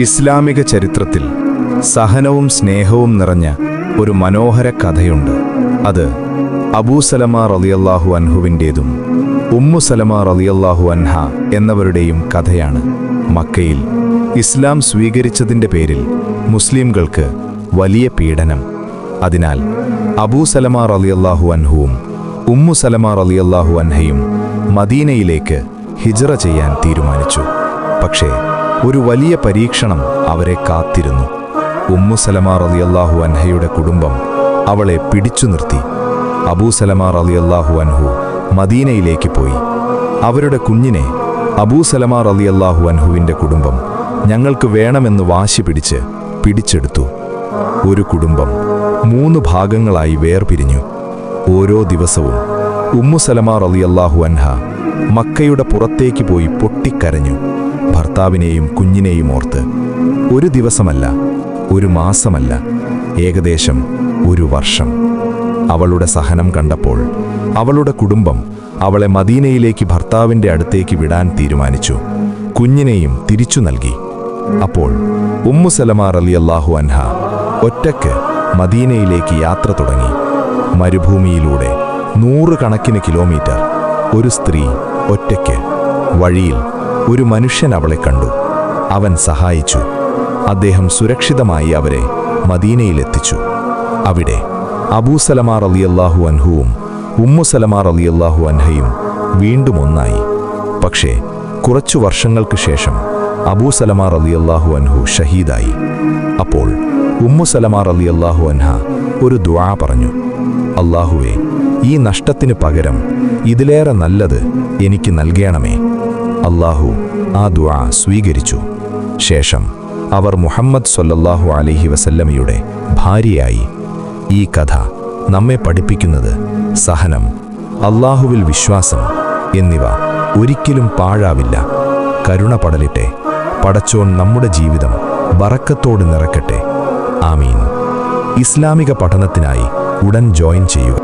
ഇസ്ലാമിക ചരിത്രത്തിൽ സഹനവും സ്നേഹവും നിറഞ്ഞ ഒരു മനോഹര കഥയുണ്ട്. അത് അബൂ സലമ റളിയല്ലാഹു അൻഹുവിൻ്റേതും ഉമ്മു സലമ റളിയല്ലാഹു അൻഹ എന്നവരുടെയും കഥയാണ്. മക്കയിൽ ഇസ്ലാം സ്വീകരിച്ചതിൻ്റെ പേരിൽ മുസ്ലിംകൾക്ക് വലിയ പീഡനം. അതിനാൽ അബൂ സലമ റളിയല്ലാഹു അൻഹുവും ഉമ്മു സലമ റളിയല്ലാഹു അൻഹയും മദീനയിലേക്ക് ഹിജ്റ ചെയ്യാൻ തീരുമാനിച്ചു. പക്ഷേ ഒരു വലിയ പരീക്ഷണം അവരെ കാത്തിരുന്നു. ഉമ്മു സലമ റളിയല്ലാഹു അൻഹയുടെ കുടുംബം അവളെ പിടിച്ചു നിർത്തി. അബൂ സലമ റളിയല്ലാഹു അൻഹു മദീനയിലേക്ക് പോയി. അവരുടെ കുഞ്ഞിനെ അബൂ സലമ റളിയല്ലാഹു അൻഹുവിൻ്റെ കുടുംബം ഞങ്ങൾക്ക് വേണമെന്ന് വാശി പിടിച്ചെടുത്തു. ഒരു കുടുംബം 3 ഭാഗങ്ങളായി വേർപിരിഞ്ഞു. ഓരോ ദിവസവും ഉമ്മു സലമ റളിയല്ലാഹു അൻഹ മക്കയുടെ പുറത്തേക്ക് പോയി പൊട്ടിക്കരഞ്ഞു, ഭർത്താവിനെയും കുഞ്ഞിനെയും ഓർത്ത്. ഒരു ദിവസമല്ല, ഒരു മാസമല്ല, ഏകദേശം 1 വർഷം. അവളുടെ സഹനം കണ്ടപ്പോൾ അവളുടെ കുടുംബം അവളെ മദീനയിലേക്ക് ഭർത്താവിൻ്റെ അടുത്തേക്ക് വിടാൻ തീരുമാനിച്ചു. കുഞ്ഞിനെയും തിരിച്ചു നൽകി. അപ്പോൾ ഉമ്മു സലമ റളിയല്ലാഹു അൻഹ ഒറ്റയ്ക്ക് മദീനയിലേക്ക് യാത്ര തുടങ്ങി. മരുഭൂമിയിലൂടെ 100 കണക്കിന് കിലോമീറ്റർ. ഒരു സ്ത്രീ ഒറ്റയ്ക്ക്. വഴിയിൽ ഒരു മനുഷ്യൻ അവളെ കണ്ടു. അവൻ സഹായിച്ചു. അദ്ദേഹം സുരക്ഷിതമായി അവരെ മദീനയിലെത്തിച്ചു. അവിടെ അബൂ സലമ റളിയല്ലാഹു അൻഹുവും ഉമ്മു സലമ റളിയല്ലാഹു അൻഹയും വീണ്ടും ഒന്നായി. പക്ഷേ കുറച്ചു വർഷങ്ങൾക്ക് ശേഷം അബൂ സലമ റളിയല്ലാഹു അൻഹു ഷഹീദായി. അപ്പോൾ ഉമ്മു സലമ റളിയല്ലാഹു അൻഹ ഒരു ദുആ പറഞ്ഞു: അല്ലാഹുവേ, ഈ നഷ്ടത്തിന് പകരം ഇതിലേറെ നല്ലത് എനിക്ക് നൽകണമേ. അല്ലാഹു ആ ദുആ സ്വീകരിച്ചു. ശേഷം അവർ മുഹമ്മദ് സ്വല്ലല്ലാഹു അലൈഹി വസല്ലമയുടെ ഭാര്യയായി. ഈ കഥ നമ്മെ പഠിപ്പിക്കുന്നത് സഹനം, അല്ലാഹുവിൽ വിശ്വാസം എന്നിവ ഒരിക്കലും പാഴാവില്ല. കരുണ പടലിട്ടെ. പടച്ചോൻ നമ്മുടെ ജീവിതം ബറക്കത്തോട് നിറക്കട്ടെ. ആമീൻ. ഇസ്ലാമിക പഠനത്തിനായി ഉടൻ ജോയിൻ ചെയ്യുക.